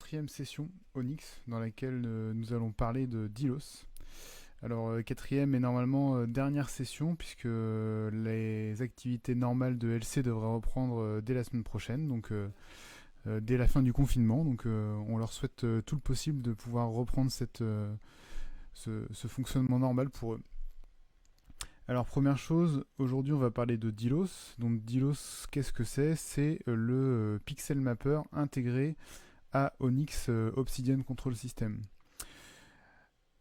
quatrième session Onyx dans laquelle nous allons parler de Delos. Alors quatrième et normalement dernière session puisque les activités normales de LC devraient reprendre dès la semaine prochaine, donc dès la fin du confinement. Donc on leur souhaite tout le possible de pouvoir reprendre ce fonctionnement normal pour eux. Alors première chose, aujourd'hui on va parler de Delos. Donc Delos, qu'est-ce que c'est? C'est le pixel mapper intégré à Onyx Obsidian Control System.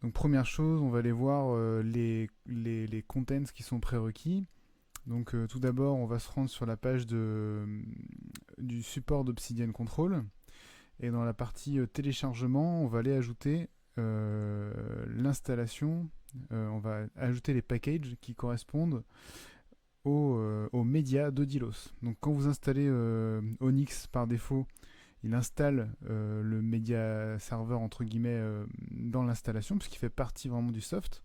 Donc première chose, on va aller voir les contents qui sont prérequis. Donc tout d'abord, on va se rendre sur la page du support d'Obsidian Control. Et dans la partie téléchargement, on va aller ajouter l'installation. On va ajouter les packages qui correspondent aux médias de Delos. Donc quand vous installez Onyx par défaut, il installe le média serveur entre guillemets dans l'installation puisqu'il fait partie vraiment du soft.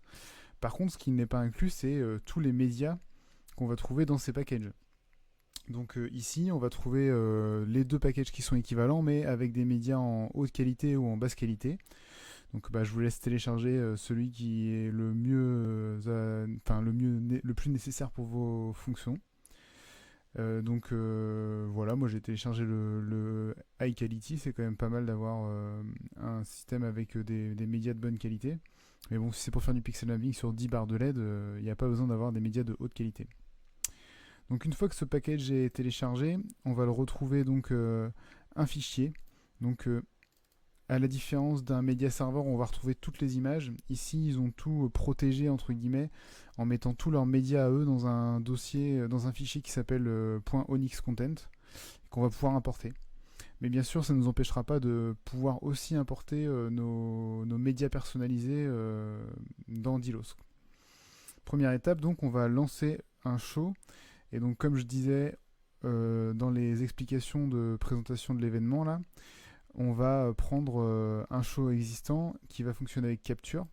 Par contre, ce qui n'est pas inclus, c'est tous les médias qu'on va trouver dans ces packages. Donc ici, on va trouver les deux packages qui sont équivalents, mais avec des médias en haute qualité ou en basse qualité. Donc je vous laisse télécharger celui qui est le mieux, le plus nécessaire pour vos fonctions. Voilà, moi j'ai téléchargé le High Quality, c'est quand même pas mal d'avoir un système avec des médias de bonne qualité. Mais bon, si c'est pour faire du pixel mapping sur 10 barres de LED, il n'y a pas besoin d'avoir des médias de haute qualité. Donc une fois que ce package est téléchargé, on va le retrouver donc un fichier. Donc à la différence d'un média serveur, on va retrouver toutes les images. Ici, ils ont tout protégé entre guillemets en mettant tous leurs médias à eux dans un dossier, dans un fichier qui s'appelle .onyxcontent qu'on va pouvoir importer. Mais bien sûr, ça ne nous empêchera pas de pouvoir aussi importer nos médias personnalisés dans Delos. Première étape, donc, on va lancer un show. Et donc, comme je disais dans les explications de présentation de l'événement, là, on va prendre un show existant qui va fonctionner avec Capture.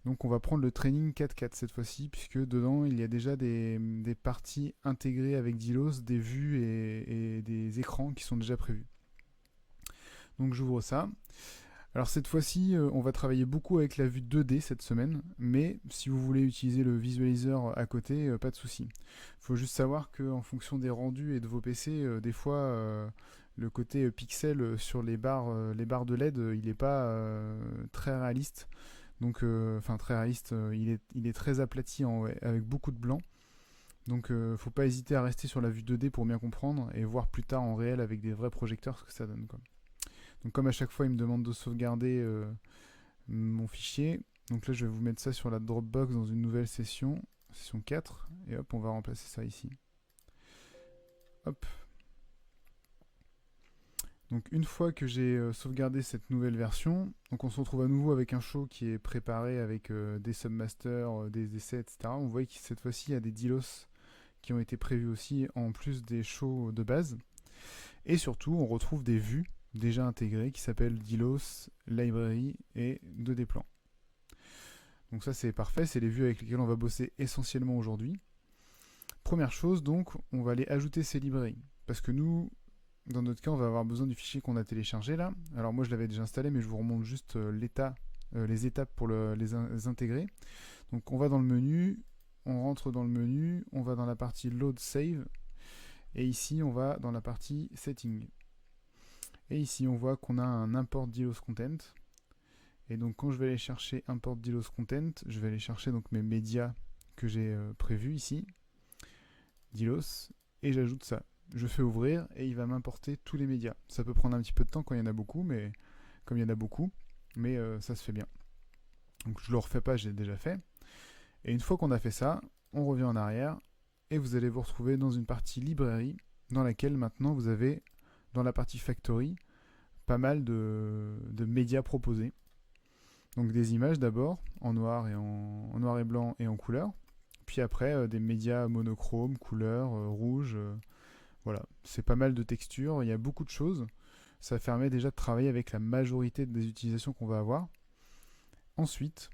Donc on va prendre le training 4.4 cette fois-ci, puisque dedans il y a déjà des parties intégrées avec Delos, des vues et des écrans qui sont déjà prévus. Donc j'ouvre ça. Alors cette fois-ci, on va travailler beaucoup avec la vue 2D cette semaine, mais si vous voulez utiliser le visualiseur à côté, pas de souci. Il faut juste savoir qu'en fonction des rendus et de vos PC, des fois le côté pixel sur les barres de LED, il n'est pas très réaliste. Donc, enfin très réaliste, il est très aplati avec beaucoup de blanc. Donc faut pas hésiter à rester sur la vue 2D pour bien comprendre et voir plus tard en réel avec des vrais projecteurs ce que ça donne, quoi. Donc comme à chaque fois il me demande de sauvegarder mon fichier, donc là je vais vous mettre ça sur la Dropbox dans une nouvelle session 4, et hop on va remplacer ça ici. Hop. Donc une fois que j'ai sauvegardé cette nouvelle version, donc on se retrouve à nouveau avec un show qui est préparé avec des submasters, des essais, etc. On voit que cette fois-ci il y a des delos qui ont été prévus aussi en plus des shows de base. Et surtout on retrouve des vues déjà intégrées qui s'appellent delos, library et 2D plans. Donc ça c'est parfait, c'est les vues avec lesquelles on va bosser essentiellement aujourd'hui. Première chose donc, on va aller ajouter ces librairies. Parce que nous, dans notre cas, on va avoir besoin du fichier qu'on a téléchargé là. Alors moi je l'avais déjà installé, mais je vous remonte juste les étapes pour les intégrer. Donc on va dans le menu, on rentre dans le menu, on va dans la partie Load Save, et ici on va dans la partie Setting. Et ici on voit qu'on a un Import Delos Content. Et donc quand je vais aller chercher Import Delos Content, je vais aller chercher donc mes médias que j'ai prévus ici, Delos, et j'ajoute ça. Je fais ouvrir et il va m'importer tous les médias. Ça peut prendre un petit peu de temps quand il y en a beaucoup, mais comme il y en a beaucoup, mais ça se fait bien. Donc je le refais pas, j'ai déjà fait. Et une fois qu'on a fait ça, on revient en arrière et vous allez vous retrouver dans une partie librairie dans laquelle maintenant vous avez dans la partie factory pas mal de médias proposés. Donc des images d'abord en noir et blanc et en couleur. Puis après des médias monochromes, couleur, rouge. Voilà, c'est pas mal de textures, il y a beaucoup de choses. Ça permet déjà de travailler avec la majorité des utilisations qu'on va avoir. Ensuite,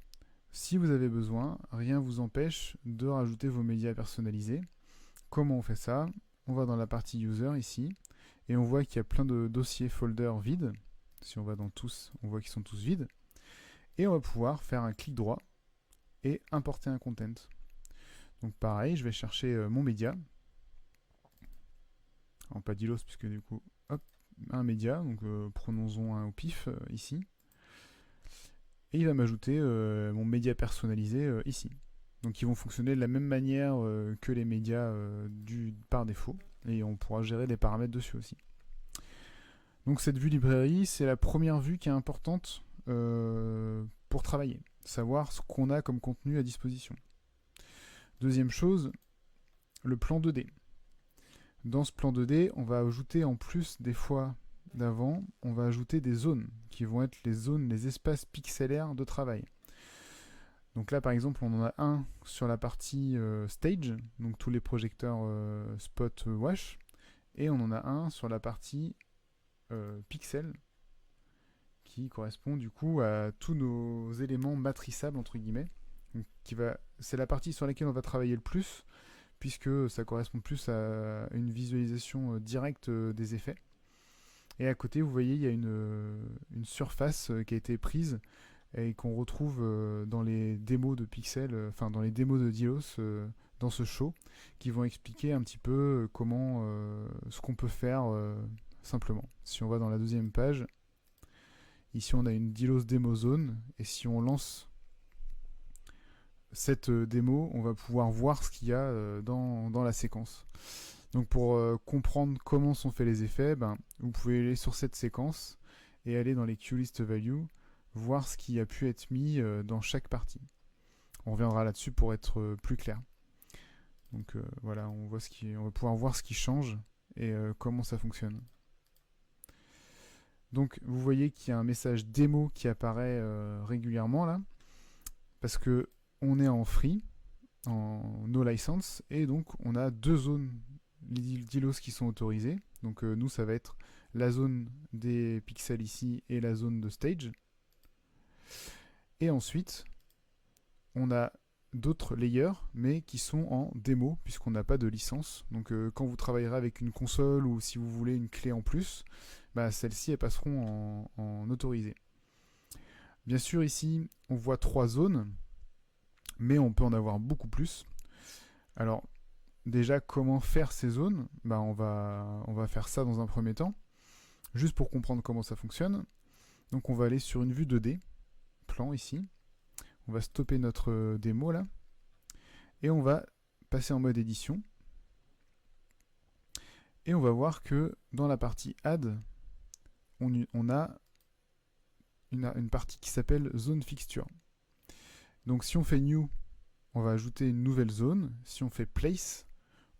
si vous avez besoin, rien ne vous empêche de rajouter vos médias personnalisés. Comment on fait ça? On va dans la partie User ici, et on voit qu'il y a plein de dossiers folders vides. Si on va dans tous, on voit qu'ils sont tous vides. Et on va pouvoir faire un clic droit et importer un content. Donc pareil, je vais chercher mon média. Alors pas d'Ilos, puisque du coup, hop, un média, donc prenons-en un au pif ici. Et il va m'ajouter mon média personnalisé ici. Donc ils vont fonctionner de la même manière que les médias par défaut. Et on pourra gérer des paramètres dessus aussi. Donc cette vue librairie, c'est la première vue qui est importante pour travailler. Savoir ce qu'on a comme contenu à disposition. Deuxième chose, le plan 2D. Dans ce plan 2D, on va ajouter en plus des fois d'avant, on va ajouter des zones qui vont être les zones, les espaces pixelaires de travail. Donc là, par exemple, on en a un sur la partie stage, donc tous les projecteurs spot wash, et on en a un sur la partie pixel, qui correspond du coup à tous nos éléments matriçables, entre guillemets. C'est la partie sur laquelle on va travailler le plus, puisque ça correspond plus à une visualisation directe des effets. Et à côté, vous voyez, il y a une surface qui a été prise et qu'on retrouve dans les démos de Pixel, enfin dans les démos de Delos, dans ce show, qui vont expliquer un petit peu comment, ce qu'on peut faire simplement. Si on va dans la deuxième page, ici on a une Delos Demo Zone, et si on lance cette démo, on va pouvoir voir ce qu'il y a dans la séquence. Donc pour comprendre comment sont faits les effets, vous pouvez aller sur cette séquence et aller dans les QList Value, voir ce qui a pu être mis dans chaque partie. On reviendra là-dessus pour être plus clair. Donc voilà, on va pouvoir voir ce qui change et comment ça fonctionne. Donc vous voyez qu'il y a un message démo qui apparaît régulièrement là, parce que on est en free, en no license, et donc on a deux zones d'ILOS qui sont autorisées. Donc nous, ça va être la zone des pixels ici et la zone de stage. Et ensuite, on a d'autres layers, mais qui sont en démo, puisqu'on n'a pas de licence. Donc quand vous travaillerez avec une console ou si vous voulez une clé en plus, celles-ci, elles passeront en autorisé. Bien sûr, ici, on voit 3 zones, mais on peut en avoir beaucoup plus. Alors, déjà, comment faire ces zones ? On va faire ça dans un premier temps, juste pour comprendre comment ça fonctionne. Donc on va aller sur une vue 2D, plan ici. On va stopper notre démo là. Et on va passer en mode édition. Et on va voir que dans la partie Add, on a une partie qui s'appelle Zone Fixture. Donc si on fait New, on va ajouter une nouvelle zone. Si on fait Place,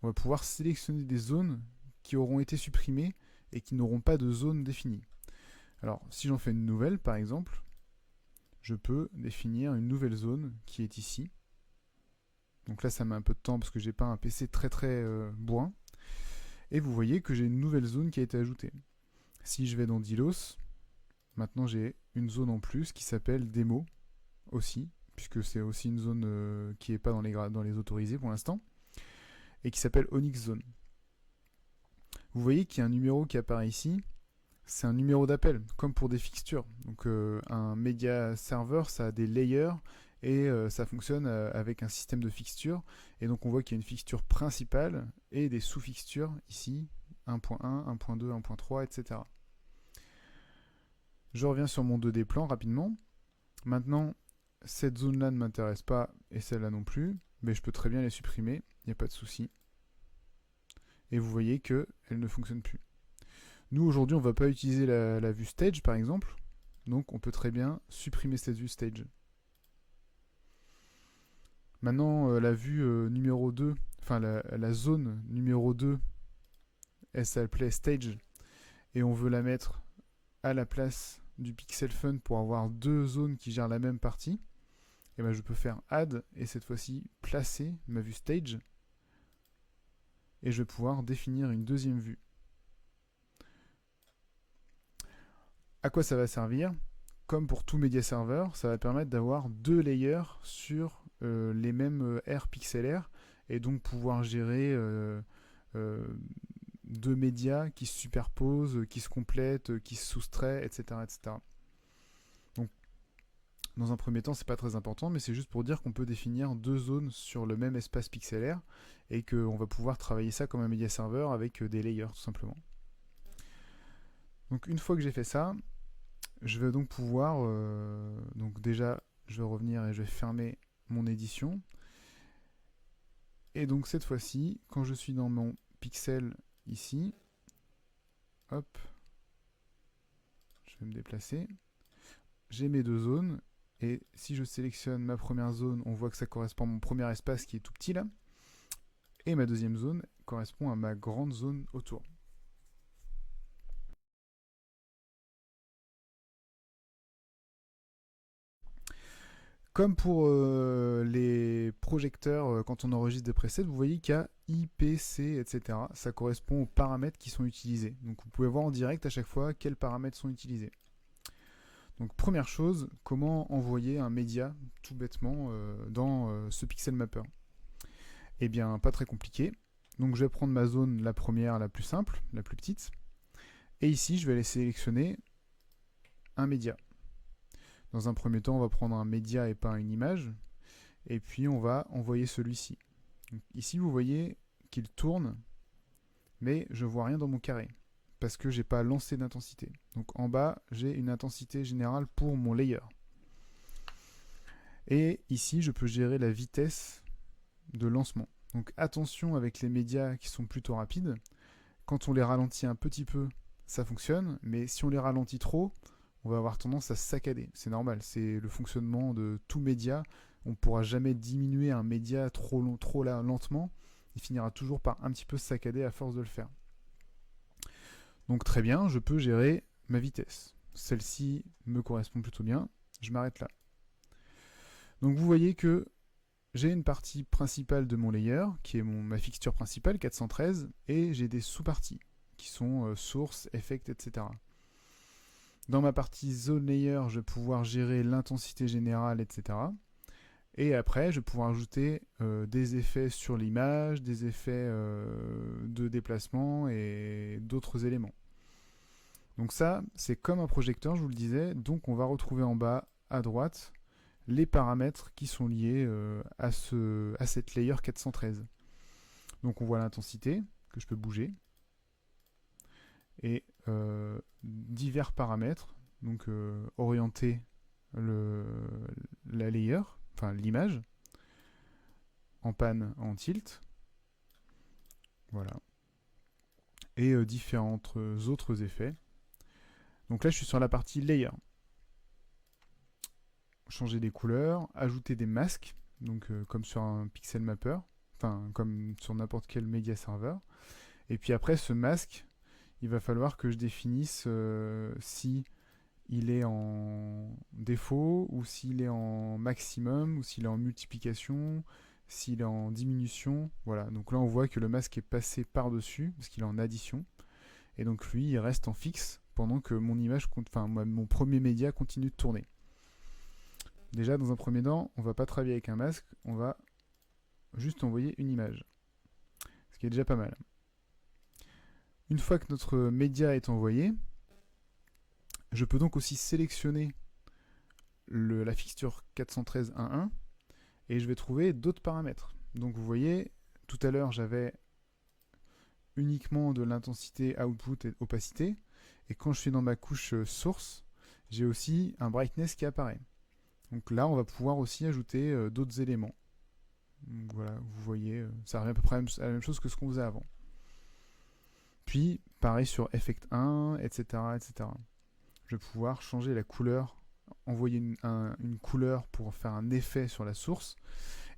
on va pouvoir sélectionner des zones qui auront été supprimées et qui n'auront pas de zone définie. Alors, si j'en fais une nouvelle, par exemple, je peux définir une nouvelle zone qui est ici. Donc là, ça met un peu de temps parce que j'ai pas un PC très bourrin. Et vous voyez que j'ai une nouvelle zone qui a été ajoutée. Si je vais dans Delos, maintenant j'ai une zone en plus qui s'appelle Démo aussi, puisque c'est aussi une zone qui n'est pas dans les autorisés pour l'instant, et qui s'appelle Onyx Zone. Vous voyez qu'il y a un numéro qui apparaît ici, c'est un numéro d'appel, comme pour des fixtures. Donc un média serveur, ça a des layers, et ça fonctionne avec un système de fixtures. Et donc on voit qu'il y a une fixture principale, et des sous-fixtures ici, 1.1, 1.2, 1.3, etc. Je reviens sur mon 2D plan rapidement. Maintenant, cette zone-là ne m'intéresse pas, et celle-là non plus, mais je peux très bien les supprimer, il n'y a pas de souci. Et vous voyez qu'elle ne fonctionne plus. Nous, aujourd'hui, on ne va pas utiliser la vue stage, par exemple, donc on peut très bien supprimer cette vue stage. Maintenant, la vue numéro 2, enfin la zone numéro 2, elle s'appelait stage, et on veut la mettre à la place du Pixel Fun pour avoir deux zones qui gèrent la même partie. Et je peux faire add et cette fois-ci placer ma vue stage, et je vais pouvoir définir une deuxième vue. À quoi ça va servir ? Comme pour tout média serveur, ça va permettre d'avoir deux layers sur les mêmes aires pixelaires, et donc pouvoir gérer deux médias qui se superposent, qui se complètent, qui se soustraient, etc., etc. Donc, dans un premier temps, c'est pas très important, mais c'est juste pour dire qu'on peut définir deux zones sur le même espace pixelaire et qu'on va pouvoir travailler ça comme un média serveur avec des layers, tout simplement. Donc, une fois que j'ai fait ça, je vais donc pouvoir... donc déjà, je vais revenir et je vais fermer mon édition. Et donc, cette fois-ci, quand je suis dans mon pixel ici, hop, je vais me déplacer. J'ai mes deux zones, et si je sélectionne ma première zone, on voit que ça correspond à mon premier espace qui est tout petit là, et ma deuxième zone correspond à ma grande zone autour. Comme pour les projecteurs, quand on enregistre des presets, vous voyez qu'il y a I, P, C, etc. Ça correspond aux paramètres qui sont utilisés. Donc vous pouvez voir en direct à chaque fois quels paramètres sont utilisés. Donc première chose, comment envoyer un média tout bêtement dans ce pixel mapper? Eh bien, pas très compliqué. Donc je vais prendre ma zone, la première, la plus simple, la plus petite. Et ici, je vais aller sélectionner un média. Dans un premier temps, on va prendre un média et pas une image. Et puis, on va envoyer celui-ci. Ici, vous voyez qu'il tourne, mais je ne vois rien dans mon carré, parce que je n'ai pas lancé d'intensité. Donc en bas, j'ai une intensité générale pour mon layer. Et ici, je peux gérer la vitesse de lancement. Donc attention avec les médias qui sont plutôt rapides. Quand on les ralentit un petit peu, ça fonctionne, mais si on les ralentit trop, on va avoir tendance à saccader. C'est normal, c'est le fonctionnement de tout média. On ne pourra jamais diminuer un média trop lentement. Il finira toujours par un petit peu saccader à force de le faire. Donc très bien, je peux gérer ma vitesse. Celle-ci me correspond plutôt bien. Je m'arrête là. Donc vous voyez que j'ai une partie principale de mon layer, qui est ma fixture principale, 413, et j'ai des sous-parties, qui sont source, effect, etc. Dans ma partie zone layer, je vais pouvoir gérer l'intensité générale, etc. Et après, je vais pouvoir ajouter des effets sur l'image, des effets de déplacement et d'autres éléments. Donc ça, c'est comme un projecteur, je vous le disais. Donc on va retrouver en bas, à droite, les paramètres qui sont liés à cette layer 413. Donc on voit l'intensité, que je peux bouger, et divers paramètres, donc orienter la layer, enfin l'image, en pan, en tilt, voilà, et différents autres effets. Donc là je suis sur la partie layer. Changer des couleurs, ajouter des masques, donc comme sur un pixel mapper, enfin comme sur n'importe quel media server. Et puis après ce masque, il va falloir que je définisse si il est en défaut, ou s'il est en maximum, ou s'il est en multiplication, s'il est en diminution. Voilà, donc là on voit que le masque est passé par-dessus, parce qu'il est en addition. Et donc lui, il reste en fixe pendant que mon image, enfin mon premier média continue de tourner. Déjà, dans un premier temps, on ne va pas travailler avec un masque, on va juste envoyer une image. Ce qui est déjà pas mal. Une fois que notre média est envoyé, je peux donc aussi sélectionner la fixture 413.1.1 et je vais trouver d'autres paramètres. Donc vous voyez, tout à l'heure j'avais uniquement de l'intensité, output et opacité, et quand je suis dans ma couche source, j'ai aussi un brightness qui apparaît. Donc là, on va pouvoir aussi ajouter d'autres éléments. Donc voilà, vous voyez, ça revient à peu près à la même chose que ce qu'on faisait avant. Puis, pareil sur Effect 1, etc., etc. Je vais pouvoir changer la couleur, envoyer une couleur pour faire un effet sur la source.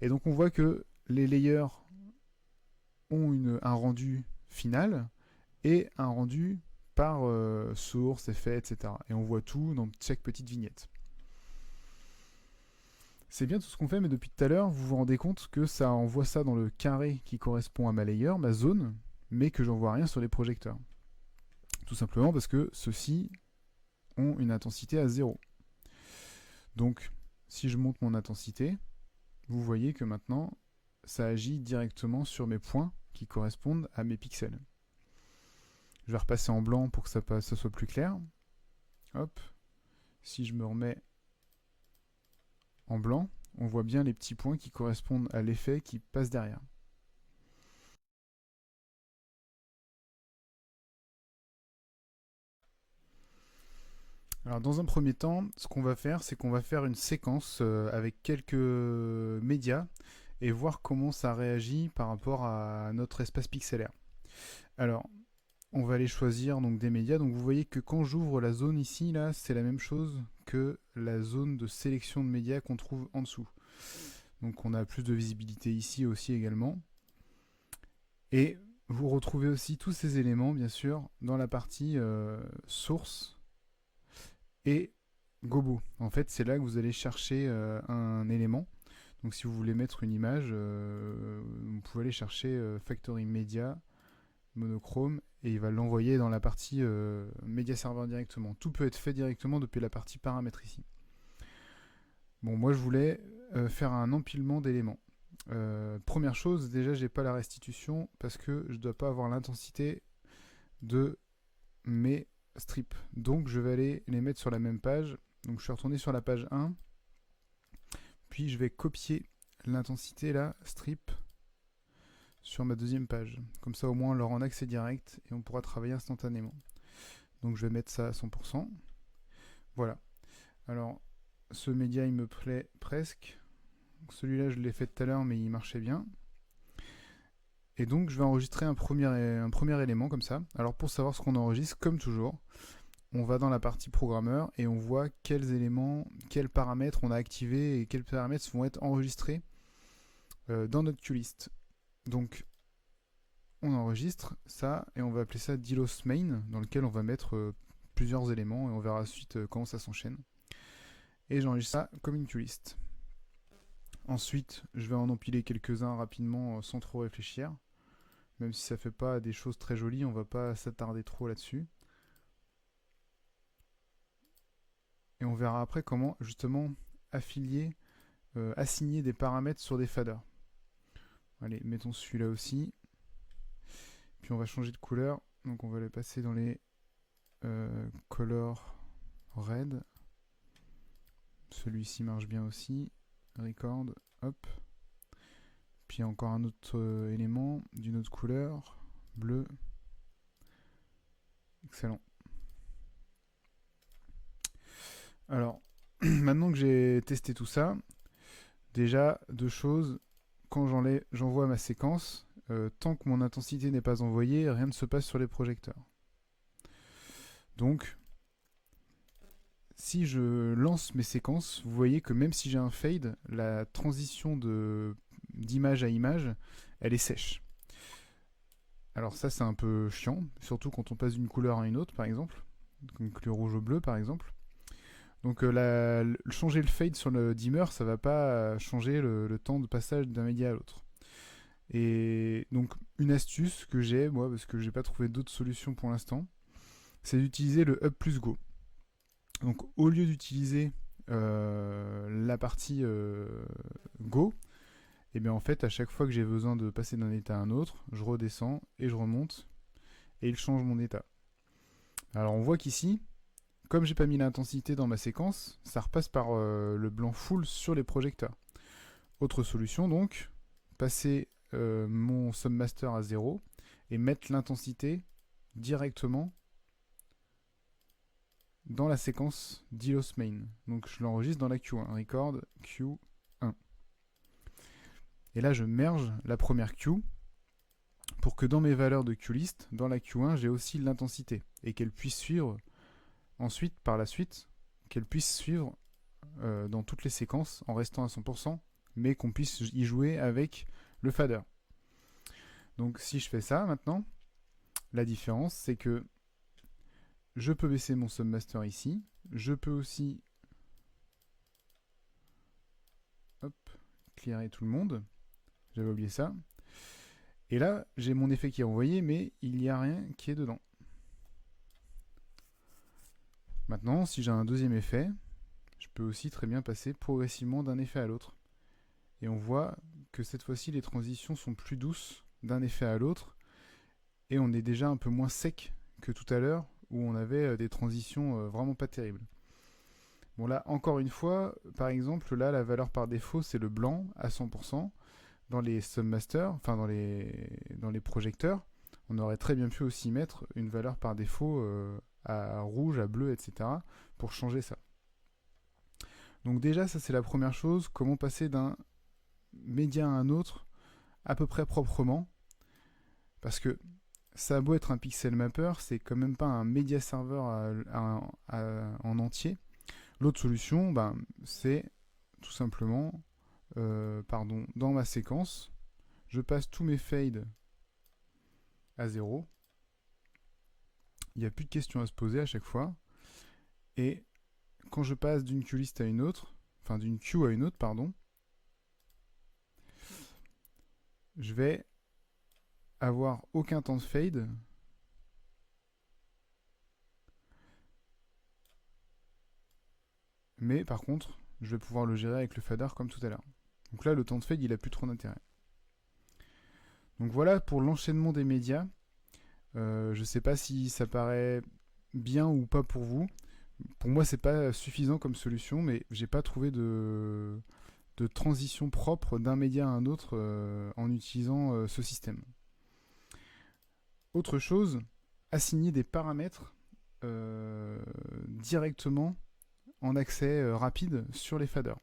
Et donc on voit que les layers ont un rendu final et un rendu par source, effet, etc. Et on voit tout dans chaque petite vignette. C'est bien tout ce qu'on fait, mais depuis tout à l'heure, vous vous rendez compte que ça envoie ça dans le carré qui correspond à ma layer, ma zone, mais que j'en vois rien sur les projecteurs. Tout simplement parce que ceux-ci ont une intensité à 0. Donc, si je monte mon intensité, vous voyez que maintenant, ça agit directement sur mes points qui correspondent à mes pixels. Je vais repasser en blanc pour que ça soit plus clair. Hop. Si je me remets en blanc, on voit bien les petits points qui correspondent à l'effet qui passe derrière. Alors dans un premier temps, ce qu'on va faire, c'est qu'on va faire une séquence avec quelques médias et voir comment ça réagit par rapport à notre espace pixelaire. Alors, on va aller choisir donc des médias. Donc vous voyez que quand j'ouvre la zone ici, là, c'est la même chose que la zone de sélection de médias qu'on trouve en dessous. Donc on a plus de visibilité ici aussi également. Et vous retrouvez aussi tous ces éléments, bien sûr, dans la partie source et gobo. En fait, c'est là que vous allez chercher un élément. Donc si vous voulez mettre une image, vous pouvez aller chercher Factory Media, monochrome, et il va l'envoyer dans la partie Media Server directement. Tout peut être fait directement depuis la partie paramètres ici. Bon, moi je voulais faire un empilement d'éléments. Première chose, déjà j'ai pas la restitution parce que je dois pas avoir l'intensité de mes strips. Donc je vais aller les mettre sur la même page. Donc je suis retourné sur la page 1. Puis je vais copier l'intensité là, strip, sur ma deuxième page. Comme ça au moins on leur en accès direct et on pourra travailler instantanément. Donc je vais mettre ça à 100%. Voilà. Alors ce média il me plaît presque. Celui-là je l'ai fait tout à l'heure mais il marchait bien. Et donc je vais enregistrer un premier élément comme ça. Alors pour savoir ce qu'on enregistre, comme toujours, on va dans la partie programmeur et on voit quels éléments, quels paramètres on a activés et quels paramètres vont être enregistrés dans notre QList. Donc on enregistre ça et on va appeler ça Delos main, dans lequel on va mettre plusieurs éléments et on verra ensuite comment ça s'enchaîne. Et j'enregistre ça comme une QList. Ensuite, je vais en empiler quelques-uns rapidement sans trop réfléchir. Même si ça fait pas des choses très jolies, on va pas s'attarder trop là-dessus. Et on verra après comment justement assigner des paramètres sur des faders. Allez, mettons celui-là aussi. Puis on va changer de couleur. Donc on va le passer dans les color red. Celui-ci marche bien aussi. Record, hop. Puis encore un autre élément d'une autre couleur, bleu. Excellent. Alors, maintenant que j'ai testé tout ça, déjà, deux choses. Quand j'envoie ma séquence, tant que mon intensité n'est pas envoyée, rien ne se passe sur les projecteurs. Donc, si je lance mes séquences, vous voyez que même si j'ai un fade, la transition d'image à image, elle est sèche. Alors ça, c'est un peu chiant, surtout quand on passe d'une couleur à une autre, par exemple. Donc le rouge au bleu, par exemple. Donc changer le fade sur le dimmer, ça va pas changer le temps de passage d'un média à l'autre. Et donc une astuce que j'ai, moi, parce que j'ai pas trouvé d'autres solutions pour l'instant, c'est d'utiliser le up plus go. Donc au lieu d'utiliser la partie go, et bien en fait à chaque fois que j'ai besoin de passer d'un état à un autre, je redescends et je remonte et il change mon état. Alors on voit qu'ici, comme j'ai pas mis l'intensité dans ma séquence, ça repasse par le blanc full sur les projecteurs. Autre solution donc, passer mon submaster à 0 et mettre l'intensité directement dans la séquence Delos main. Donc je l'enregistre dans la Q1, record Q1. Et là je merge la première Q pour que dans mes valeurs de QList, dans la Q1, j'ai aussi l'intensité et qu'elle puisse suivre ensuite, par la suite, qu'elle puisse suivre dans toutes les séquences en restant à 100%, mais qu'on puisse y jouer avec le fader. Donc si je fais ça maintenant, la différence c'est que je peux baisser mon submaster ici, je peux aussi clearer tout le monde, j'avais oublié ça, et là j'ai mon effet qui est envoyé, mais il n'y a rien qui est dedans. Maintenant, si j'ai un deuxième effet, je peux aussi très bien passer progressivement d'un effet à l'autre. Et on voit que cette fois-ci, les transitions sont plus douces d'un effet à l'autre, et on est déjà un peu moins sec que tout à l'heure, où on avait des transitions vraiment pas terribles. Bon là, encore une fois, par exemple, là, la valeur par défaut, c'est le blanc à 100%. Dans les submasters, enfin dans les projecteurs, on aurait très bien pu aussi mettre une valeur par défaut à rouge, à bleu, etc. pour changer ça. Donc déjà, ça c'est la première chose, comment passer d'un média à un autre à peu près proprement, parce que ça a beau être un pixel mapper, c'est quand même pas un média serveur en entier. L'autre solution, ben, c'est tout simplement, dans ma séquence, je passe tous mes fades à 0. Il n'y a plus de questions à se poser à chaque fois. Et quand je passe d'une queue-list à une autre, enfin d'une queue à une autre, pardon, je vais avoir aucun temps de fade. Mais par contre, je vais pouvoir le gérer avec le fader comme tout à l'heure. Donc là, le temps de fade, il a plus trop d'intérêt. Donc voilà pour l'enchaînement des médias. Je ne sais pas si ça paraît bien ou pas pour vous. Pour moi, c'est pas suffisant comme solution, mais j'ai pas trouvé de transition propre d'un média à un autre en utilisant ce système. Autre chose, assigner des paramètres directement en accès rapide sur les faders.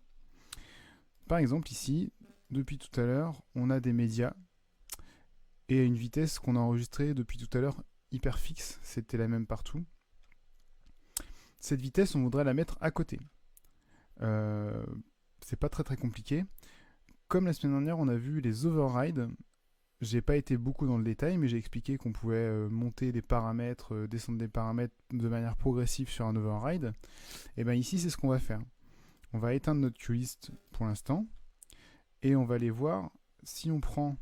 Par exemple, ici, depuis tout à l'heure, on a des médias et une vitesse qu'on a enregistrée depuis tout à l'heure hyper fixe, c'était la même partout. Cette vitesse, on voudrait la mettre à côté. C'est pas très très compliqué. Comme la semaine dernière, on a vu les overrides. J'ai pas été beaucoup dans le détail, mais j'ai expliqué qu'on pouvait monter des paramètres, descendre des paramètres de manière progressive sur un override. Et bien ici, c'est ce qu'on va faire. On va éteindre notre queue-list pour l'instant, et on va aller voir si on prend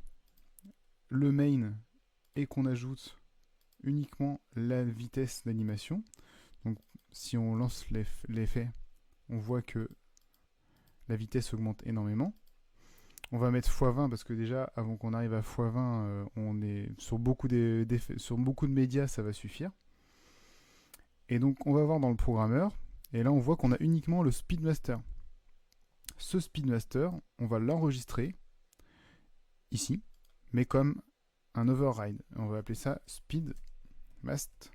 le main et qu'on ajoute uniquement la vitesse d'animation. Donc si on lance l'effet, on voit que la vitesse augmente énormément. On va mettre x20 parce que déjà, avant qu'on arrive à x20, on est sur beaucoup de médias, ça va suffire. Et donc, on va voir dans le programmeur, et là, on voit qu'on a uniquement le speedmaster. Ce speedmaster, on va l'enregistrer ici, mais comme un override. On va appeler ça speedmast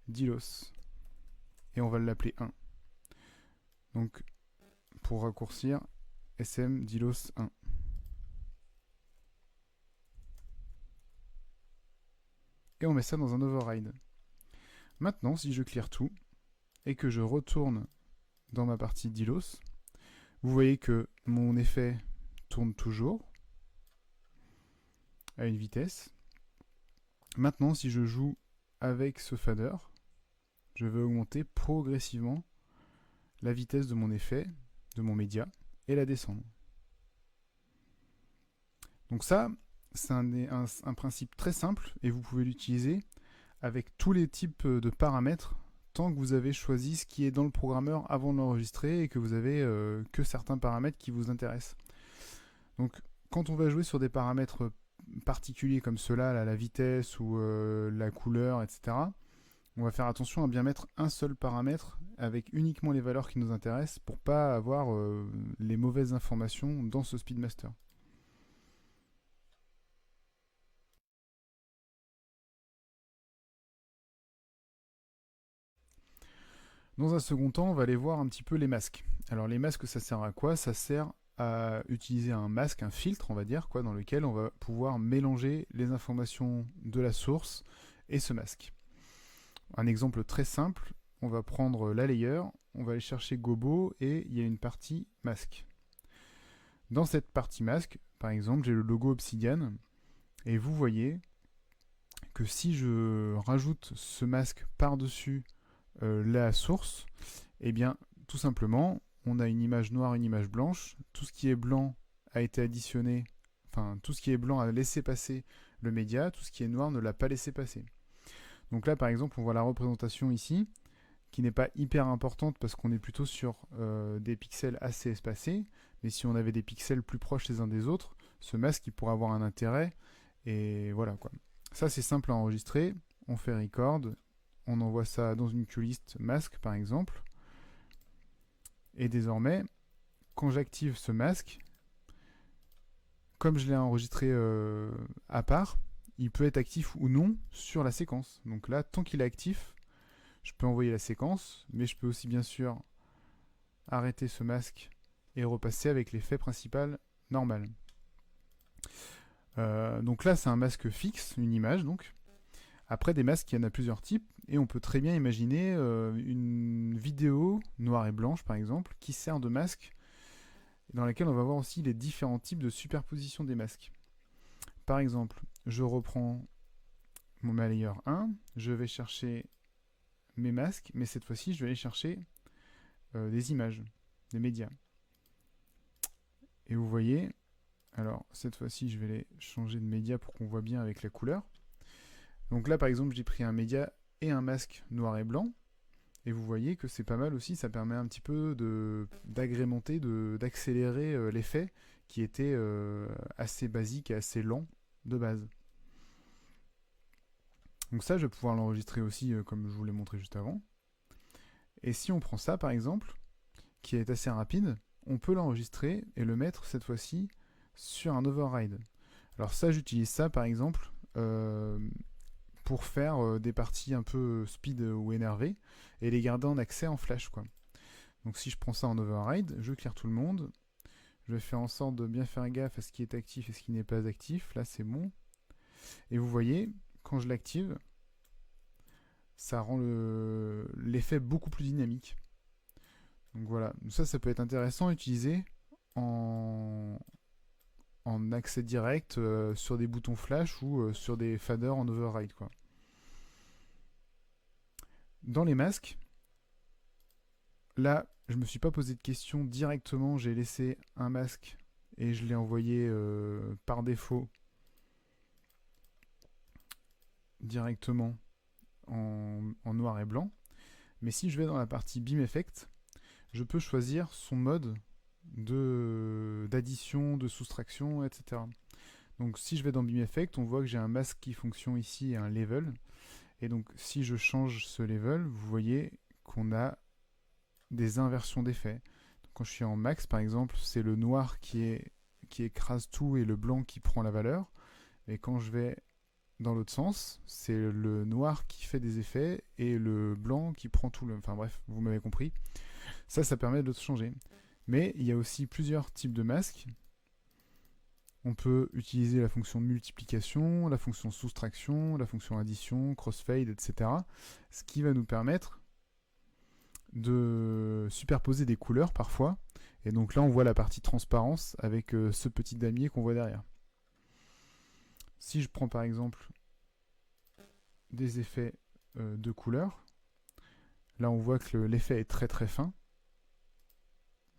dilos. Et on va l'appeler 1. Donc, pour raccourcir, SM dilos 1. Et on met ça dans un override. Maintenant, si je clear tout et que je retourne dans ma partie dilos, vous voyez que mon effet tourne toujours à une vitesse. Maintenant, si je joue avec ce fader, je vais augmenter progressivement la vitesse de mon effet, de mon média, et la descendre. Donc ça, c'est un principe très simple, et vous pouvez l'utiliser avec tous les types de paramètres, tant que vous avez choisi ce qui est dans le programmeur avant de l'enregistrer, et que vous avez que certains paramètres qui vous intéressent. Donc quand on va jouer sur des paramètres particuliers comme ceux-là, la vitesse ou la couleur, etc., on va faire attention à bien mettre un seul paramètre avec uniquement les valeurs qui nous intéressent pour pas avoir les mauvaises informations dans ce speedmaster. Dans un second temps, on va aller voir un petit peu les masques. Alors les masques, ça sert à quoi? Ça sert à utiliser un masque, un filtre, on va dire, dans lequel on va pouvoir mélanger les informations de la source et ce masque. Un exemple très simple, on va prendre la layer, on va aller chercher Gobo et il y a une partie masque. Dans cette partie masque, par exemple, j'ai le logo Obsidian et vous voyez que si je rajoute ce masque par-dessus la source, eh bien, tout simplement, on a une image noire, une image blanche. Tout ce qui est blanc a été additionné, enfin, tout ce qui est blanc a laissé passer le média, tout ce qui est noir ne l'a pas laissé passer. Donc là, par exemple, on voit la représentation ici, qui n'est pas hyper importante parce qu'on est plutôt sur des pixels assez espacés. Mais si on avait des pixels plus proches les uns des autres, ce masque il pourrait avoir un intérêt. Et voilà quoi. Ça, c'est simple à enregistrer. on fait record, on envoie ça dans une queue-list masque par exemple, et désormais, quand j'active ce masque, comme je l'ai enregistré à part, il peut être actif ou non sur la séquence. Donc là, tant qu'il est actif, je peux envoyer la séquence, mais je peux aussi bien sûr arrêter ce masque et repasser avec l'effet principal normal. Donc là, c'est un masque fixe, une image donc. Après, des masques, il y en a plusieurs types, et on peut très bien imaginer une vidéo noire et blanche, par exemple, qui sert de masque, dans laquelle on va voir aussi les différents types de superposition des masques. Par exemple, je reprends mon layer 1, je vais chercher mes masques, mais cette fois-ci, je vais aller chercher des images, des médias. Et vous voyez, alors cette fois-ci, je vais les changer de média pour qu'on voit bien avec la couleur. Donc là, par exemple, j'ai pris un média et un masque noir et blanc. Et vous voyez que c'est pas mal aussi, ça permet un petit peu d'agrémenter, d'accélérer l'effet qui était assez basique et assez lent de base. Donc ça, je vais pouvoir l'enregistrer aussi comme je vous l'ai montré juste avant. Et si on prend ça, par exemple, qui est assez rapide, on peut l'enregistrer et le mettre cette fois-ci sur un override. Alors ça, j'utilise ça, par exemple, pour faire des parties un peu speed ou énervées et les garder en accès en flash, quoi. Donc si je prends ça en override, je clear tout le monde. Je vais faire en sorte de bien faire gaffe à ce qui est actif et ce qui n'est pas actif. Là, c'est bon. Et vous voyez, quand je l'active, ça rend l'effet beaucoup plus dynamique. Donc voilà, ça peut être intéressant à utiliser en, en accès direct sur des boutons flash ou sur des faders en override, quoi. Dans les masques, là, je me suis pas posé de questions directement, j'ai laissé un masque et je l'ai envoyé par défaut directement en noir et blanc. Mais si je vais dans la partie Beam Effect, je peux choisir son mode d'addition, de soustraction, etc. Donc si je vais dans Beam Effect, on voit que j'ai un masque qui fonctionne ici et un level. Et donc si je change ce level, vous voyez qu'on a des inversions d'effets. Quand je suis en max, par exemple, c'est le noir qui écrase tout et le blanc qui prend la valeur. Et quand je vais dans l'autre sens, c'est le noir qui fait des effets et le blanc qui prend tout le... Enfin bref, vous m'avez compris. Ça permet de changer. Mais il y a aussi plusieurs types de masques. On peut utiliser la fonction multiplication, la fonction soustraction, la fonction addition, crossfade, etc. Ce qui va nous permettre de superposer des couleurs parfois. Et donc là, on voit la partie transparence avec ce petit damier qu'on voit derrière. Si je prends par exemple des effets de couleurs, là on voit que l'effet est très très fin.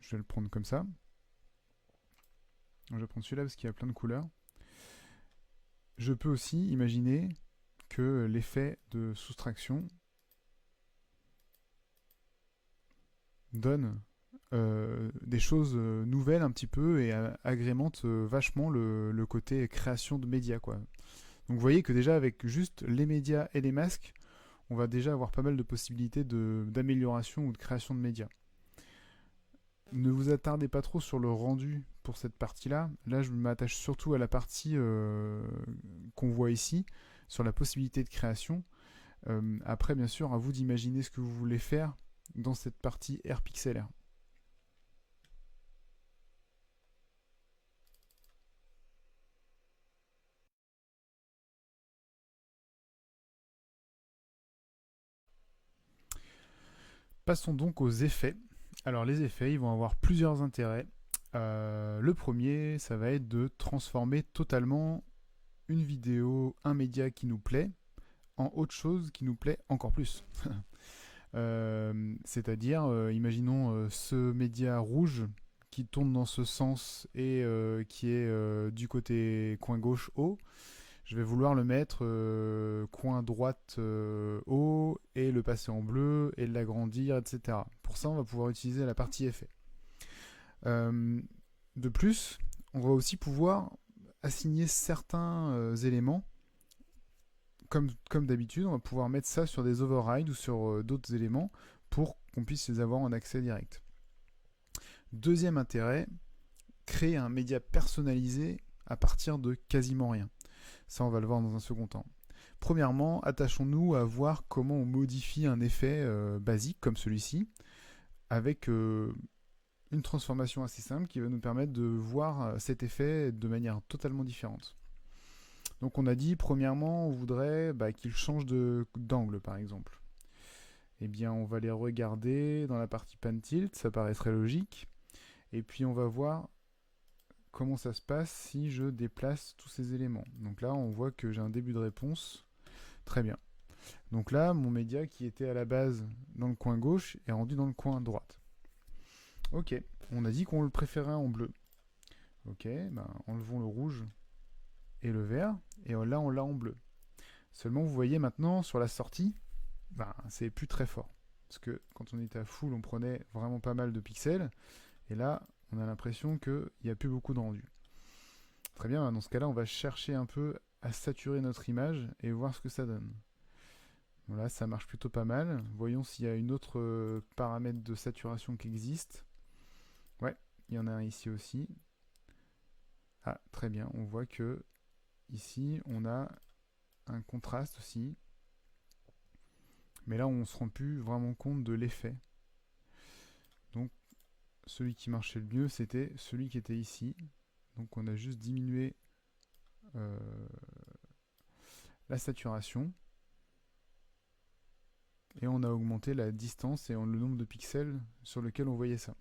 Je vais le prendre comme ça. Je vais prendre celui-là parce qu'il y a plein de couleurs. Je peux aussi imaginer que l'effet de soustraction donne des choses nouvelles un petit peu et agrémente vachement le côté création de médias, quoi. Donc vous voyez que déjà avec juste les médias et les masques, on va déjà avoir pas mal de possibilités d'amélioration ou de création de médias. Ne vous attardez pas trop sur le rendu pour cette partie-là. Là, je m'attache surtout à la partie qu'on voit ici, sur la possibilité de création. Après, bien sûr, à vous d'imaginer ce que vous voulez faire dans cette partie RPixelR. Passons donc aux effets. Alors les effets, ils vont avoir plusieurs intérêts. Le premier, ça va être de transformer totalement une vidéo, un média qui nous plaît, en autre chose qui nous plaît encore plus. C'est-à-dire, imaginons ce média rouge qui tourne dans ce sens et qui est du côté coin gauche haut. Je vais vouloir le mettre coin droite haut et le passer en bleu et l'agrandir, etc. Pour ça, on va pouvoir utiliser la partie effet. De plus, on va aussi pouvoir assigner certains éléments comme d'habitude, on va pouvoir mettre ça sur des overrides ou sur d'autres éléments pour qu'on puisse les avoir en accès direct. Deuxième intérêt, créer un média personnalisé à partir de quasiment rien. Ça, on va le voir dans un second temps. Premièrement, attachons-nous à voir comment on modifie un effet basique comme celui-ci avec une transformation assez simple qui va nous permettre de voir cet effet de manière totalement différente. Donc on a dit, premièrement, on voudrait qu'il change d'angle, par exemple. Eh bien, on va les regarder dans la partie pan tilt, ça paraît très logique. Et puis on va voir comment ça se passe si je déplace tous ces éléments. Donc là, on voit que j'ai un début de réponse. Très bien. Donc là, mon média qui était à la base dans le coin gauche est rendu dans le coin droite. Ok, on a dit qu'on le préférait en bleu. Ok, enlevons le rouge et le vert, et là on l'a en bleu. Seulement vous voyez maintenant sur la sortie, c'est plus très fort. Parce que quand on était à full, on prenait vraiment pas mal de pixels, et là on a l'impression qu'il n'y a plus beaucoup de rendu. Très bien, dans ce cas-là, on va chercher un peu à saturer notre image et voir ce que ça donne. Voilà, ça marche plutôt pas mal. Voyons s'il y a une autre paramètre de saturation qui existe. Ouais, il y en a un ici aussi. Ah, très bien, on voit que ici, on a un contraste aussi. Mais là, on ne se rend plus vraiment compte de l'effet. Donc, celui qui marchait le mieux, c'était celui qui était ici. Donc, on a juste diminué la saturation. Et on a augmenté la distance et le nombre de pixels sur lequel on voyait ça.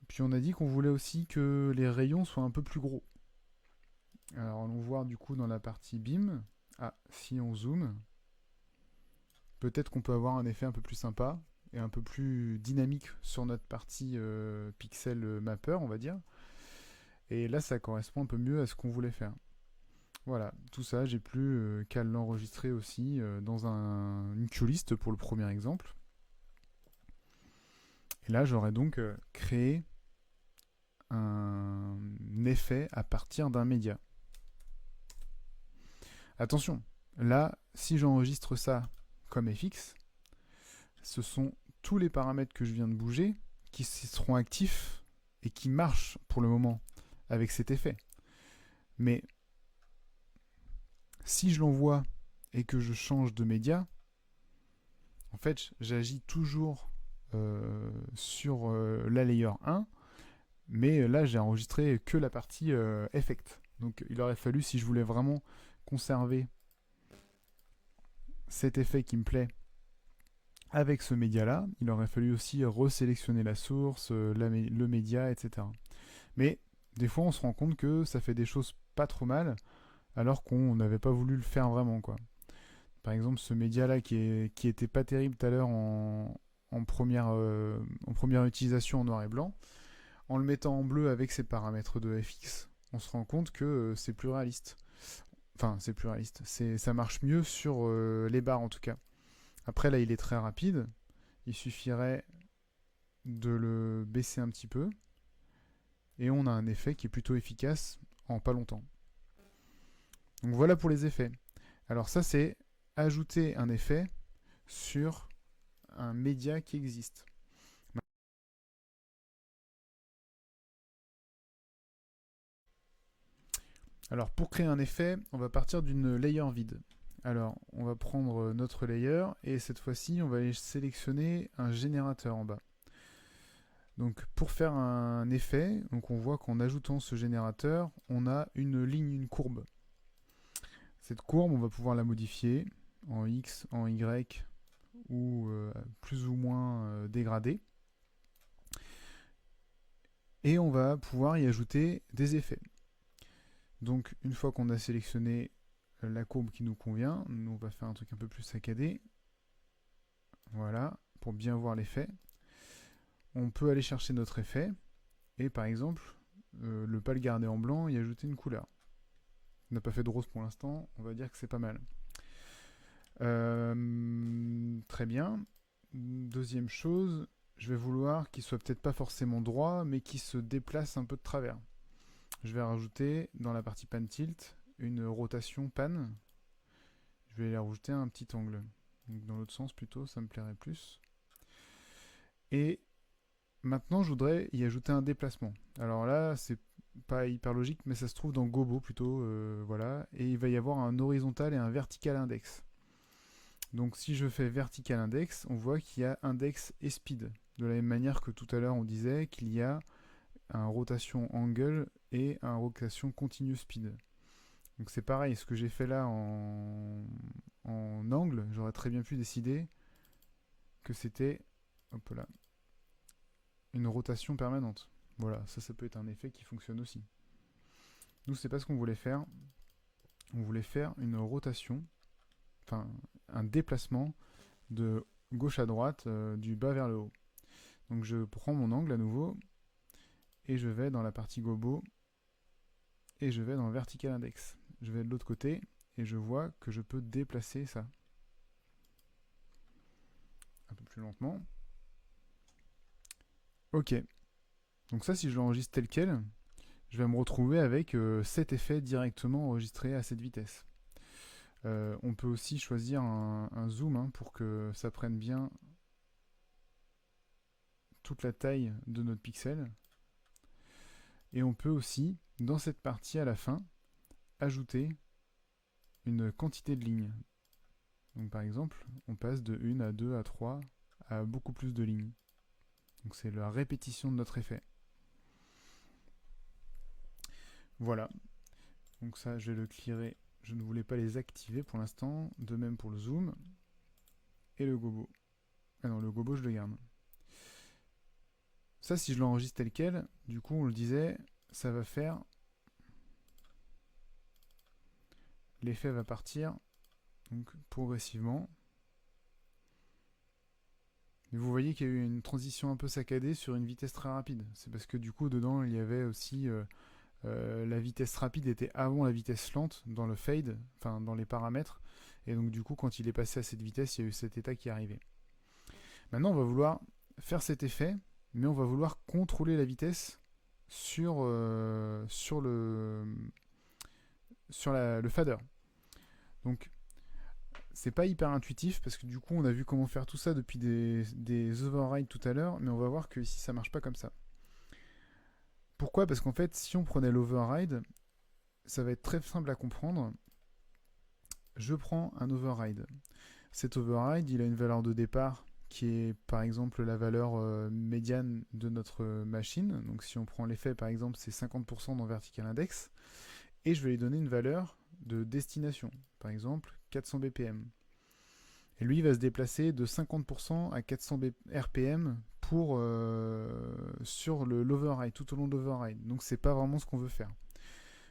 Puis on a dit qu'on voulait aussi que les rayons soient un peu plus gros. Alors allons voir du coup dans la partie BIM. Ah, si on zoome, peut-être qu'on peut avoir un effet un peu plus sympa et un peu plus dynamique sur notre partie pixel mapper, on va dire. Et là, ça correspond un peu mieux à ce qu'on voulait faire. Voilà, tout ça, j'ai plus qu'à l'enregistrer aussi dans une QList pour le premier exemple. Et là, j'aurais donc créé un effet à partir d'un média. Attention, là, si j'enregistre ça comme FX, ce sont tous les paramètres que je viens de bouger qui seront actifs et qui marchent pour le moment avec cet effet. Mais si je l'envoie et que je change de média, en fait, j'agis toujours sur la layer 1, mais là, j'ai enregistré que la partie effect. Donc, il aurait fallu, si je voulais vraiment conserver cet effet qui me plaît avec ce média-là, il aurait fallu aussi resélectionner la source, le média, etc. Mais des fois, on se rend compte que ça fait des choses pas trop mal, alors qu'on n'avait pas voulu le faire vraiment, quoi. Par exemple, ce média-là qui était pas terrible tout à l'heure en première utilisation en noir et blanc, en le mettant en bleu avec ses paramètres de FX, on se rend compte que c'est plus réaliste. Enfin, c'est plus réaliste. Ça marche mieux sur les barres en tout cas. Après, là, il est très rapide. Il suffirait de le baisser un petit peu. Et on a un effet qui est plutôt efficace en pas longtemps. Donc voilà pour les effets. Alors ça, c'est ajouter un effet sur un média qui existe. Alors pour créer un effet, on va partir d'une layer vide. Alors on va prendre notre layer et cette fois-ci on va aller sélectionner un générateur en bas. Donc pour faire un effet, donc on voit qu'en ajoutant ce générateur, on a une ligne, une courbe. Cette courbe, on va pouvoir la modifier en X, en Y ou plus ou moins dégradée. Et on va pouvoir y ajouter des effets. Donc une fois qu'on a sélectionné la courbe qui nous convient, nous on va faire un truc un peu plus saccadé. Voilà, pour bien voir l'effet. On peut aller chercher notre effet et par exemple ne pas le garder en blanc et ajouter une couleur. On n'a pas fait de rose pour l'instant, on va dire que c'est pas mal. Très bien. Deuxième chose, je vais vouloir qu'il soit peut-être pas forcément droit, mais qu'il se déplace un peu de travers. Je vais rajouter dans la partie pan tilt une rotation pan Je vais aller rajouter un petit angle. Donc dans l'autre sens plutôt, ça me plairait plus. Et maintenant, je voudrais y ajouter un déplacement. Alors là, c'est pas hyper logique, mais ça se trouve dans Gobo plutôt, voilà. Et il va y avoir un horizontal et un vertical index. Donc si je fais vertical index, on voit qu'il y a index et speed. De la même manière que tout à l'heure, on disait qu'il y a un rotation angle et un rotation continue speed. Donc c'est pareil, ce que j'ai fait là en angle, j'aurais très bien pu décider que c'était, hop là, une rotation permanente. Voilà, ça peut être un effet qui fonctionne aussi. Nous, c'est pas ce qu'on voulait faire. On voulait faire une rotation, enfin un déplacement de gauche à droite, du bas vers le haut. Donc je prends mon angle à nouveau et je vais dans la partie gobo et je vais dans le vertical index. Je vais de l'autre côté et je vois que je peux déplacer ça un peu plus lentement. Ok, donc ça, si je l'enregistre tel quel, je vais me retrouver avec cet effet directement enregistré à cette vitesse. On peut aussi choisir un zoom, hein, pour que ça prenne bien toute la taille de notre pixel. Et on peut aussi, dans cette partie à la fin, ajouter une quantité de lignes. Donc par exemple, on passe de 1 à 2 à 3 à beaucoup plus de lignes. Donc c'est la répétition de notre effet. Voilà. Donc ça, je vais le clearer. Je ne voulais pas les activer pour l'instant. De même pour le zoom. Et le gobo. Ah non, le gobo, je le garde. Ça, si je l'enregistre tel quel, du coup, on le disait, ça va faire... L'effet va partir donc progressivement. Mais vous voyez qu'il y a eu une transition un peu saccadée sur une vitesse très rapide. C'est parce que du coup, dedans, il y avait aussi... la vitesse rapide était avant la vitesse lente dans le fade, enfin dans les paramètres. Et donc du coup, quand il est passé à cette vitesse, il y a eu cet état qui est arrivé. Maintenant, on va vouloir faire cet effet, mais on va vouloir contrôler la vitesse sur, le fader. Donc, c'est pas hyper intuitif parce que du coup, on a vu comment faire tout ça depuis des overrides tout à l'heure, mais on va voir que ici, ça marche pas comme ça. Pourquoi? Parce qu'en fait, si on prenait l'override, ça va être très simple à comprendre. Je prends un override. Cet override, il a une valeur de départ qui est par exemple la valeur médiane de notre machine. Donc si on prend l'effet par exemple, c'est 50% dans vertical index. Et je vais lui donner une valeur de destination, par exemple 400 BPM. Et lui, il va se déplacer de 50% à 400 RPM sur l'override, tout au long de l'override. Donc c'est pas vraiment ce qu'on veut faire.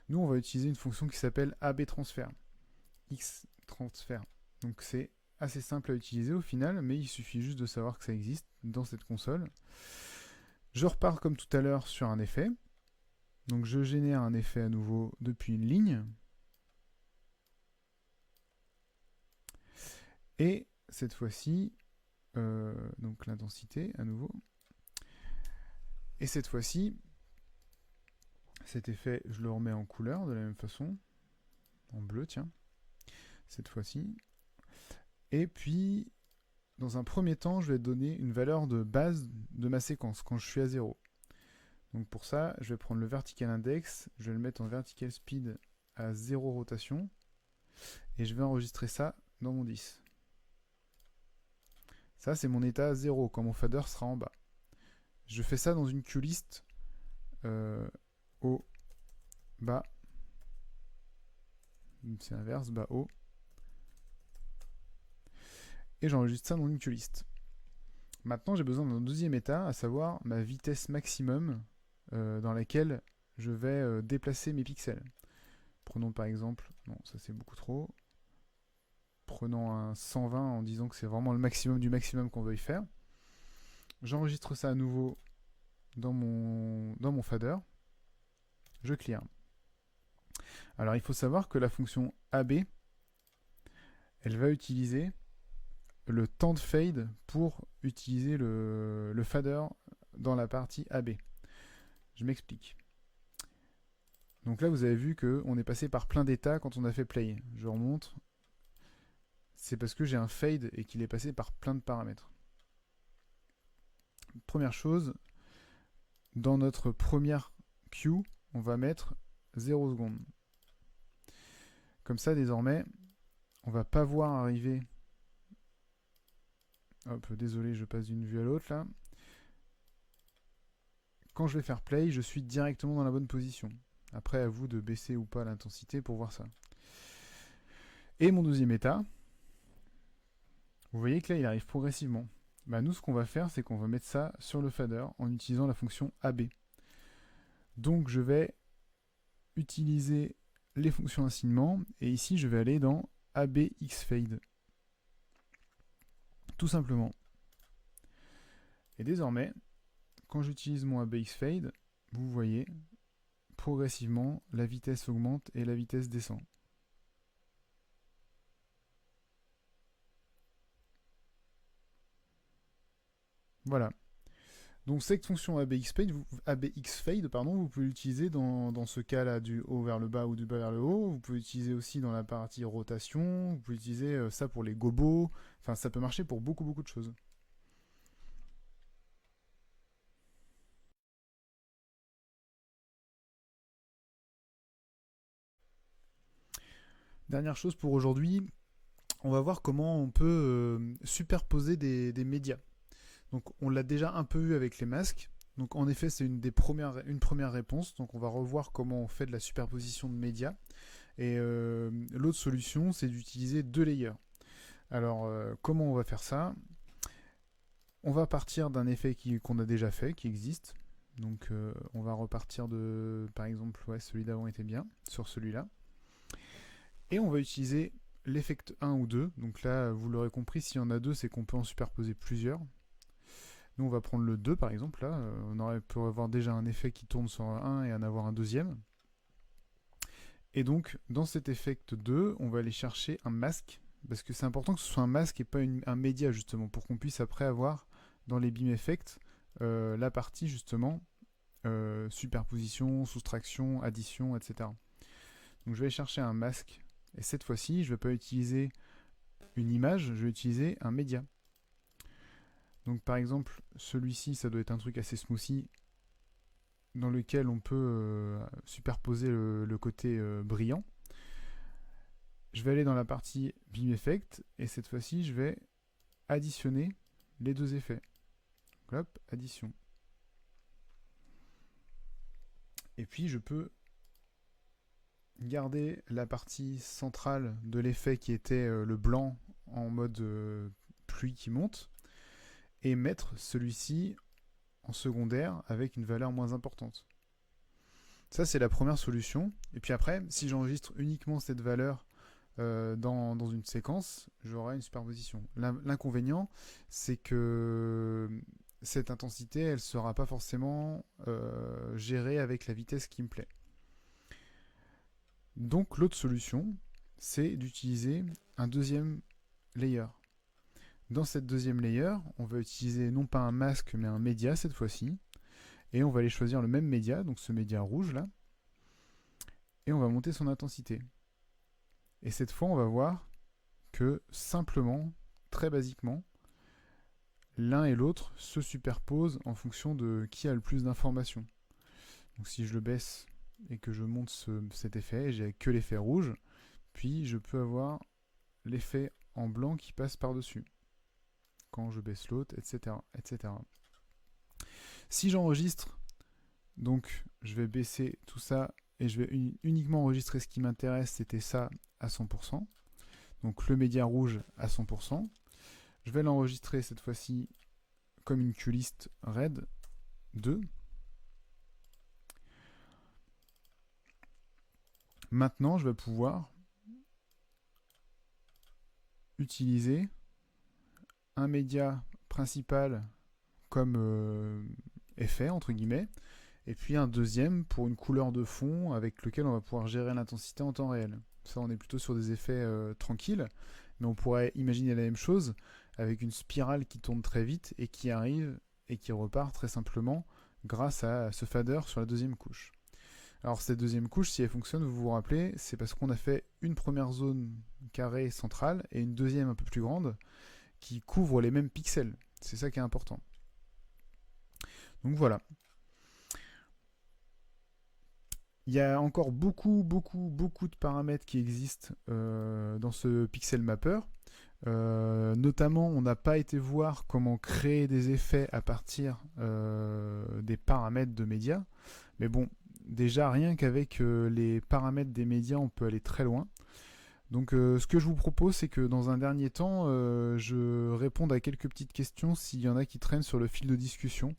Nous, on va utiliser une fonction qui s'appelle AB transfert, X transfert. Donc c'est assez simple à utiliser au final, mais il suffit juste de savoir que ça existe dans cette console. Je repars comme tout à l'heure sur un effet. Donc je génère un effet à nouveau depuis une ligne. Et cette fois-ci, donc l'intensité à nouveau. Et cette fois-ci, cet effet, je le remets en couleur de la même façon. En bleu, tiens. Cette fois-ci. Et puis, dans un premier temps, je vais donner une valeur de base de ma séquence quand je suis à 0. Donc pour ça, je vais prendre le vertical index, je vais le mettre en vertical speed à 0 rotation, et je vais enregistrer ça dans mon 10. Ça, c'est mon état à 0, quand mon fader sera en bas. Je fais ça dans une QList haut, bas, c'est inverse, bas, haut, et j'enregistre ça dans une QList. Maintenant, j'ai besoin d'un deuxième état, à savoir ma vitesse maximum dans laquelle je vais déplacer mes pixels. Prenons par exemple, non, ça c'est beaucoup trop. Prenons un 120 en disant que c'est vraiment le maximum du maximum qu'on veuille faire. J'enregistre ça à nouveau dans mon fader. Je clear. Alors il faut savoir que la fonction AB, elle va utiliser le temps de fade pour utiliser le fader dans la partie AB. Je m'explique. Donc là, vous avez vu qu'on est passé par plein d'états quand on a fait play. Je remonte. c'est parce que j'ai un fade et qu'il est passé par plein de paramètres. Première chose, dans notre première queue, on va mettre 0 secondes. Comme ça, désormais, on va pas voir arriver... Hop, désolé, je passe d'une vue à l'autre là. Quand je vais faire play, je suis directement dans la bonne position. Après, à vous de baisser ou pas l'intensité pour voir ça. Et mon deuxième état, vous voyez que là, il arrive progressivement. Bah, nous, ce qu'on va faire, c'est qu'on va mettre ça sur le fader en utilisant la fonction AB. Donc, je vais utiliser les fonctions assignement, et ici, je vais aller dans ABXFade. Tout simplement. Et désormais, quand j'utilise mon ABXFade, vous voyez, progressivement, la vitesse augmente et la vitesse descend. Voilà. Donc cette fonction ABXFade, vous pouvez l'utiliser dans ce cas-là du haut vers le bas ou du bas vers le haut. Vous pouvez l'utiliser aussi dans la partie rotation. Vous pouvez utiliser ça pour les gobos. Enfin, ça peut marcher pour beaucoup de choses. Dernière chose pour aujourd'hui, on va voir comment on peut superposer des médias. Donc on l'a déjà un peu vu avec les masques. Donc en effet, c'est une première réponse. Donc on va revoir comment on fait de la superposition de médias. Et l'autre solution, c'est d'utiliser 2 layers. Alors comment on va faire ça? On va partir d'un effet qu'on a déjà fait, qui existe. Donc on va repartir de, par exemple, ouais, celui d'avant était bien, sur celui-là. Et on va utiliser l'effect 1 ou 2. Donc là, vous l'aurez compris, s'il y en a 2, c'est qu'on peut en superposer plusieurs. Nous, on va prendre le 2 par exemple. Là, on peut avoir déjà un effet qui tourne sur un 1 et en avoir un deuxième. Et donc, dans cet effect 2, on va aller chercher un masque. Parce que c'est important que ce soit un masque et pas un média, justement, pour qu'on puisse après avoir dans les beam effects la partie, justement, superposition, soustraction, addition, etc. Donc, je vais chercher un masque. Et cette fois-ci, je ne vais pas utiliser une image, je vais utiliser un média. Donc par exemple, celui-ci, ça doit être un truc assez smoothie dans lequel on peut superposer le côté brillant. Je vais aller dans la partie Beam Effect et cette fois-ci, je vais additionner les deux effets. Donc, hop, addition. Et puis je peux garder la partie centrale de l'effet qui était le blanc en mode pluie qui monte et mettre celui-ci en secondaire avec une valeur moins importante. Ça, c'est la première solution. Et puis après, si j'enregistre uniquement cette valeur dans une séquence, j'aurai une superposition. L'inconvénient, c'est que cette intensité, elle ne sera pas forcément gérée avec la vitesse qui me plaît. Donc l'autre solution, c'est d'utiliser un deuxième layer. Dans cette deuxième layer, on va utiliser non pas un masque, mais un média cette fois-ci. Et on va aller choisir le même média, donc ce média rouge là. Et on va monter son intensité. Et cette fois, on va voir que simplement, très basiquement, l'un et l'autre se superposent en fonction de qui a le plus d'informations. Donc si je le baisse et que je monte cet effet, j'ai que l'effet rouge, puis je peux avoir l'effet en blanc qui passe par-dessus. Quand je baisse l'autre, etc., etc. Si j'enregistre, donc je vais baisser tout ça et je vais uniquement enregistrer ce qui m'intéresse, c'était ça à 100%. Donc le média rouge à 100%. Je vais l'enregistrer cette fois-ci comme une QList red 2. Maintenant, je vais pouvoir utiliser un média principal comme effet, entre guillemets, et puis un deuxième pour une couleur de fond avec lequel on va pouvoir gérer l'intensité en temps réel. Ça, on est plutôt sur des effets tranquilles, mais on pourrait imaginer la même chose avec une spirale qui tourne très vite et qui arrive et qui repart très simplement grâce à ce fader sur la deuxième couche. Alors cette deuxième couche, si elle fonctionne, vous vous rappelez, c'est parce qu'on a fait une première zone carrée centrale et une deuxième un peu plus grande qui couvre les mêmes pixels. C'est ça qui est important. Donc voilà. Il y a encore beaucoup de paramètres qui existent dans ce pixel mapper. Notamment, on n'a pas été voir comment créer des effets à partir des paramètres de médias. Mais bon, déjà, rien qu'avec les paramètres des médias, on peut aller très loin. Donc ce que je vous propose, c'est que dans un dernier temps, je réponde à quelques petites questions s'il y en a qui traînent sur le fil de discussion.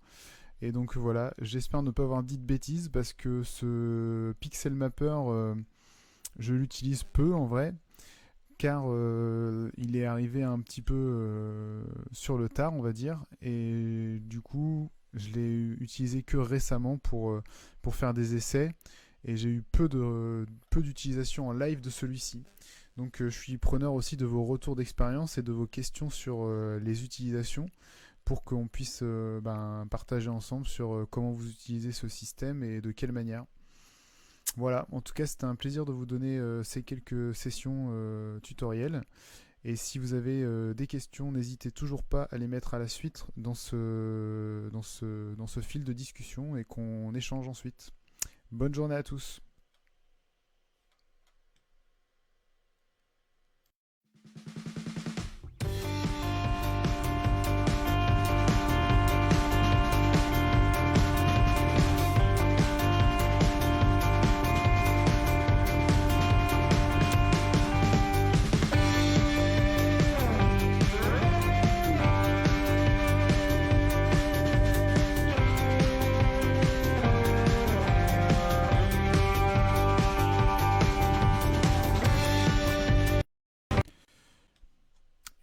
Et donc voilà, j'espère ne pas avoir dit de bêtises parce que ce pixel mapper, je l'utilise peu en vrai, car il est arrivé un petit peu sur le tard, on va dire, et du coup, je l'ai utilisé que récemment pour faire des essais, et j'ai eu peu d'utilisation en live de celui-ci. Donc je suis preneur aussi de vos retours d'expérience et de vos questions sur les utilisations pour qu'on puisse partager ensemble sur comment vous utilisez ce système et de quelle manière. Voilà, en tout cas c'était un plaisir de vous donner ces quelques sessions tutoriels. Et si vous avez des questions, n'hésitez toujours pas à les mettre à la suite dans ce fil de discussion et qu'on échange ensuite. Bonne journée à tous.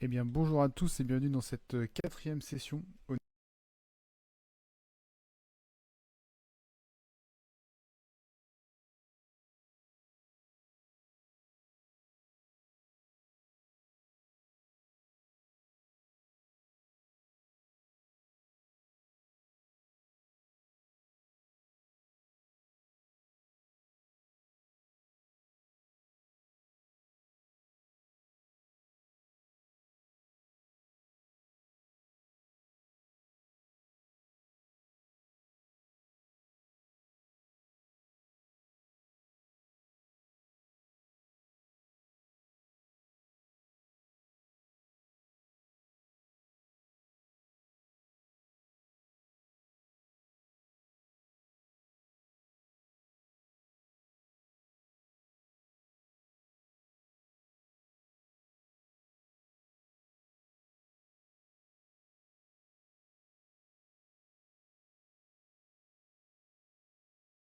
Eh bien bonjour à tous et bienvenue dans cette quatrième session